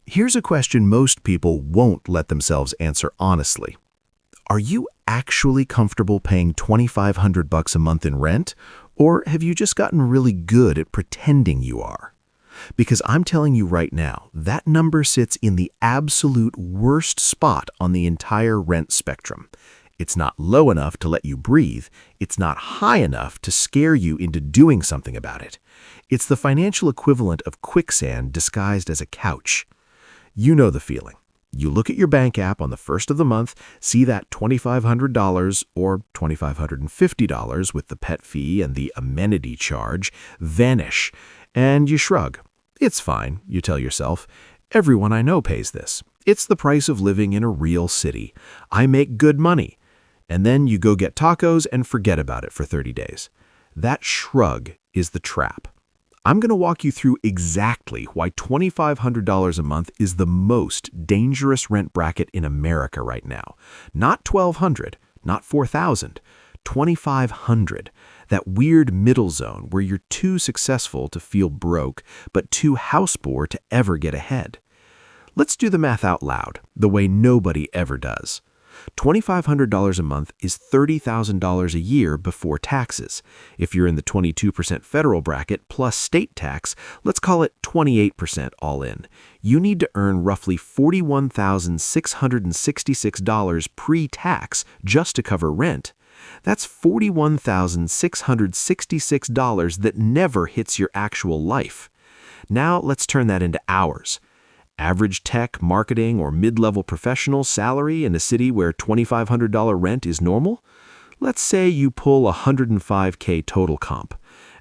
Here's a question most people won't let themselves answer honestly. Are you actually comfortable paying $2,500 a month in rent, or have you just gotten really good at pretending you are? Because I'm telling you right now, that number sits in the absolute worst spot on the entire rent spectrum. It's not low enough to let you breathe. It's not high enough to scare you into doing something about it. It's the financial equivalent of quicksand disguised as a couch. You know the feeling. You look at your bank app on the first of the month, see that $2,500 or $2,550 with the pet fee and the amenity charge vanish, and you shrug. It's fine, you tell yourself. Everyone I know pays this. It's the price of living in a real city. I make good money. And then you go get tacos and forget about it for 30 days. That shrug is the trap. I'm going to walk you through exactly why $2,500 a month is the most dangerous rent bracket in America right now. Not $1,200, not $4,000, $2,500. That weird middle zone where you're too successful to feel broke, but too house-poor to ever get ahead. Let's do the math out loud, the way nobody ever does. $2,500 a month is $30,000 a year before taxes. If you're in the 22% federal bracket plus state tax, let's call it 28% all in. You need to earn roughly $41,666 pre-tax just to cover rent. That's $41,666 that never hits your actual life. Now let's turn that into hours. Average tech, marketing, or mid-level professional salary in a city where $2,500 rent is normal? Let's say you pull $105K total comp.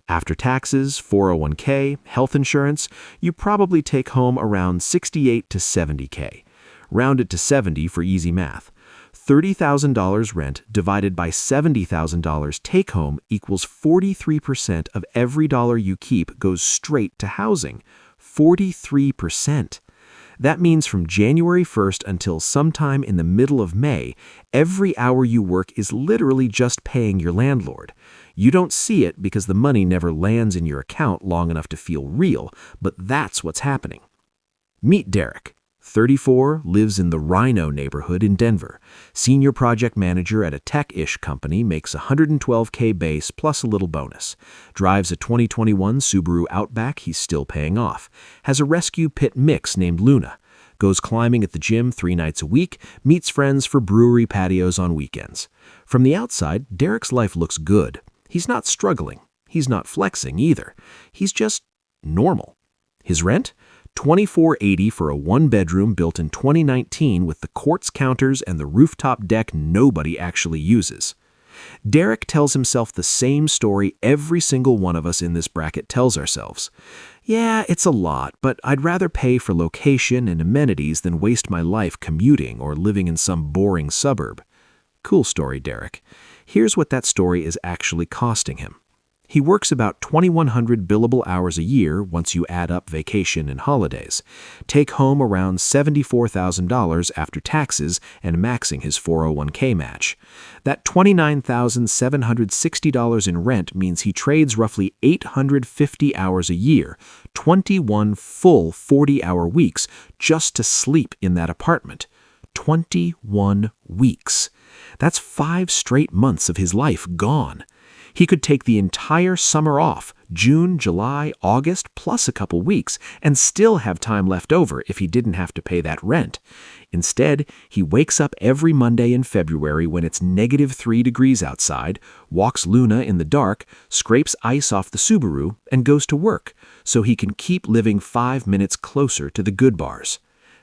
After taxes, 401K, health insurance, you probably take home around $68 to $70K. Round it to 70 for easy math. $30,000 rent divided by $70,000 take-home equals 43% of every dollar you keep goes straight to housing. 43%. That means from January 1st until sometime in the middle of May, every hour you work is literally just paying your landlord. You don't see it because the money never lands in your account long enough to feel real, but that's what's happening. Meet Derek. 34, lives in the Rhino neighborhood in Denver. Senior project manager at a tech-ish company, makes $112K base plus a little bonus. Drives a 2021 Subaru Outback he's still paying off. Has a rescue pit mix named Luna. Goes climbing at the gym 3 nights a week. Meets friends for brewery patios on weekends. From the outside, Derek's life looks good. He's not struggling. He's not flexing either. He's just normal. His rent? $2,480 for a one-bedroom built in 2019 with the quartz counters and the rooftop deck nobody actually uses. Derek tells himself the same story every single one of us in this bracket tells ourselves. Yeah, it's a lot, but I'd rather pay for location and amenities than waste my life commuting or living in some boring suburb. Cool story, Derek. Here's what that story is actually costing him. He works about 2,100 billable hours a year once you add up vacation and holidays. Take home around $74,000 after taxes and maxing his 401k match. That $29,760 in rent means he trades roughly 850 hours a year, 21 full 40-hour weeks, just to sleep in that apartment. 21 weeks. That's 5 straight months of his life gone. He could take the entire summer off, June, July, August, plus a couple weeks, and still have time left over if he didn't have to pay that rent. Instead, he wakes up every Monday in February when it's -3 degrees outside, walks Luna in the dark, scrapes ice off the Subaru, and goes to work, so he can keep living 5 minutes closer to the good bars.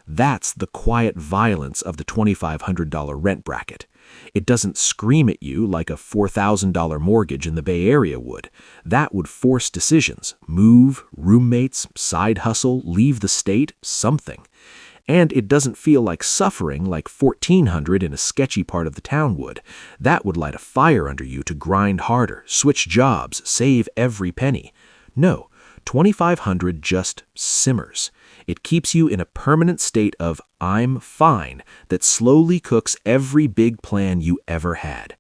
That's the quiet violence of the $2,500 rent bracket. It doesn't scream at you like a $4,000 mortgage in the Bay Area would. That would force decisions. Move, roommates, side hustle, leave the state, something. And it doesn't feel like suffering like $1,400 in a sketchy part of the town would. That would light a fire under you to grind harder, switch jobs, save every penny. No, $2,500 just simmers. It keeps you in a permanent state of "I'm fine" that slowly cooks every big plan you ever had.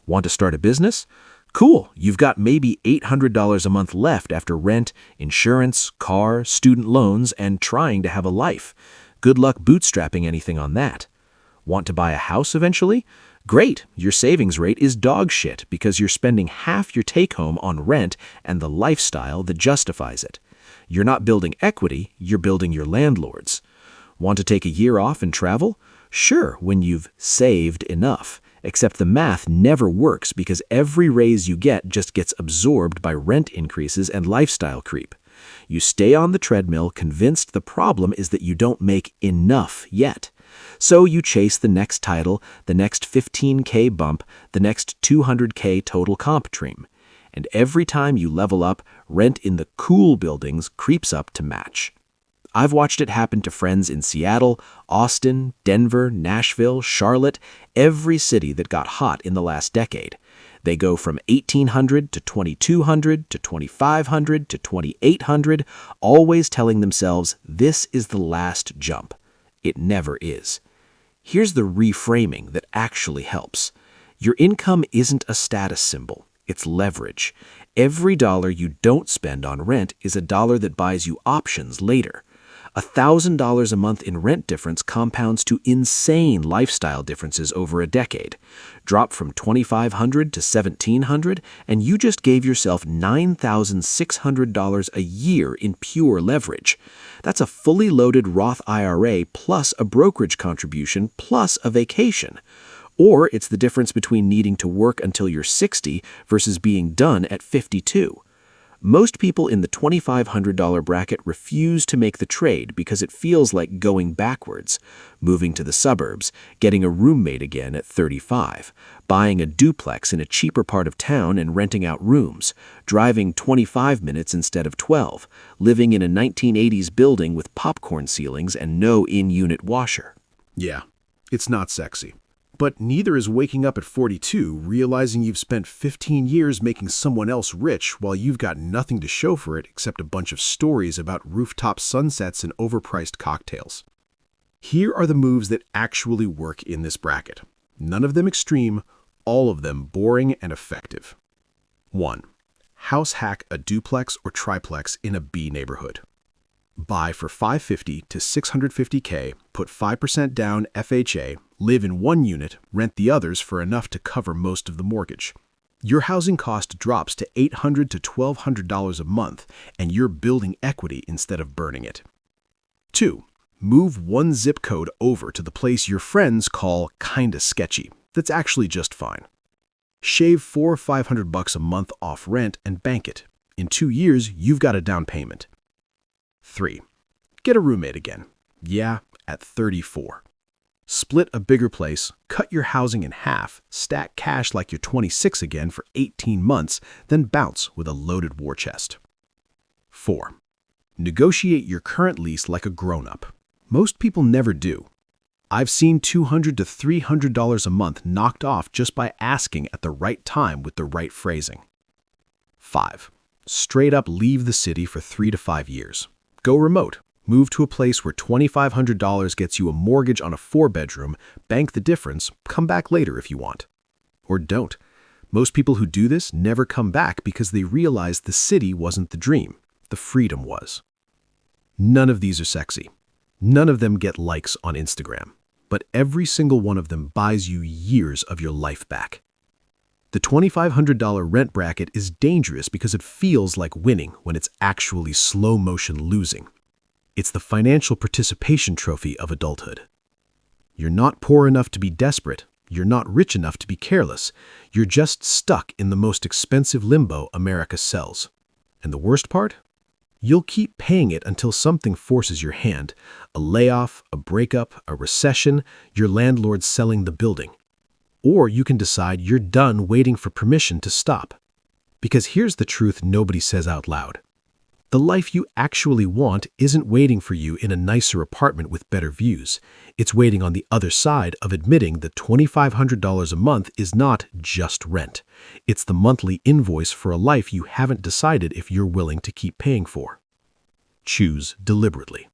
Want to start a business? Cool, you've got maybe $800 a month left after rent, insurance, car, student loans, and trying to have a life. Good luck bootstrapping anything on that. Want to buy a house eventually? Great, your savings rate is dog shit because you're spending half your take-home on rent and the lifestyle that justifies it. You're not building equity, you're building your landlords. Want to take a year off and travel? Sure, when you've saved enough. Except the math never works because every raise you get just gets absorbed by rent increases and lifestyle creep. You stay on the treadmill convinced the problem is that you don't make enough yet. So you chase the next title, the next 15K bump, the next 200K total comp dream. And every time you level up, rent in the cool buildings creeps up to match. I've watched it happen to friends in Seattle, Austin, Denver, Nashville, Charlotte, every city that got hot in the last decade. They go from 1,800 to 2,200 to 2,500 to 2,800, always telling themselves this is the last jump. It never is. Here's the reframing that actually helps. Your income isn't a status symbol. It's leverage. Every dollar you don't spend on rent is a dollar that buys you options later. $1,000 a month in rent difference compounds to insane lifestyle differences over a decade. Drop from $2,500 to $1,700, and you just gave yourself $9,600 a year in pure leverage. That's a fully loaded Roth IRA plus a brokerage contribution plus a vacation. Or it's the difference between needing to work until you're 60 versus being done at 52. Most people in the $2,500 bracket refuse to make the trade because it feels like going backwards, moving to the suburbs, getting a roommate again at 35, buying a duplex in a cheaper part of town and renting out rooms, driving 25 minutes instead of 12, living in a 1980s building with popcorn ceilings and no in-unit washer. Yeah, it's not sexy. But neither is waking up at 42, realizing you've spent 15 years making someone else rich while you've got nothing to show for it except a bunch of stories about rooftop sunsets and overpriced cocktails. Here are the moves that actually work in this bracket. None of them extreme, all of them boring and effective. 1. House hack a duplex or triplex in a B neighborhood. Buy for $550 to $650K, put 5% down FHA, live in one unit, rent the others for enough to cover most of the mortgage. Your housing cost drops to $800 to $1,200 a month, and you're building equity instead of burning it. 2. Move one zip code over to the place your friends call kinda sketchy. That's actually just fine. Shave $400 or $500 a month off rent and bank it. In 2 years, you've got a down payment. 3. Get a roommate again. Yeah, at 34. Split a bigger place, cut your housing in half, stack cash like you're 26 again for 18 months, then bounce with a loaded war chest. 4. Negotiate your current lease like a grown-up. Most people never do. I've seen $200 to $300 a month knocked off just by asking at the right time with the right phrasing. 5. Straight up leave the city for 3 to 5 years. Go remote. Move to a place where $2,500 gets you a mortgage on a 4-bedroom, bank the difference, come back later if you want. Or don't. Most people who do this never come back because they realize the city wasn't the dream, the freedom was. None of these are sexy. None of them get likes on Instagram, but every single one of them buys you years of your life back. The $2,500 rent bracket is dangerous because it feels like winning when it's actually slow motion losing. It's the financial participation trophy of adulthood. You're not poor enough to be desperate. You're not rich enough to be careless. You're just stuck in the most expensive limbo America sells. And the worst part? You'll keep paying it until something forces your hand. A layoff, a breakup, a recession, your landlord selling the building. Or you can decide you're done waiting for permission to stop. Because here's the truth nobody says out loud. The life you actually want isn't waiting for you in a nicer apartment with better views. It's waiting on the other side of admitting that $2,500 a month is not just rent. It's the monthly invoice for a life you haven't decided if you're willing to keep paying for. Choose deliberately.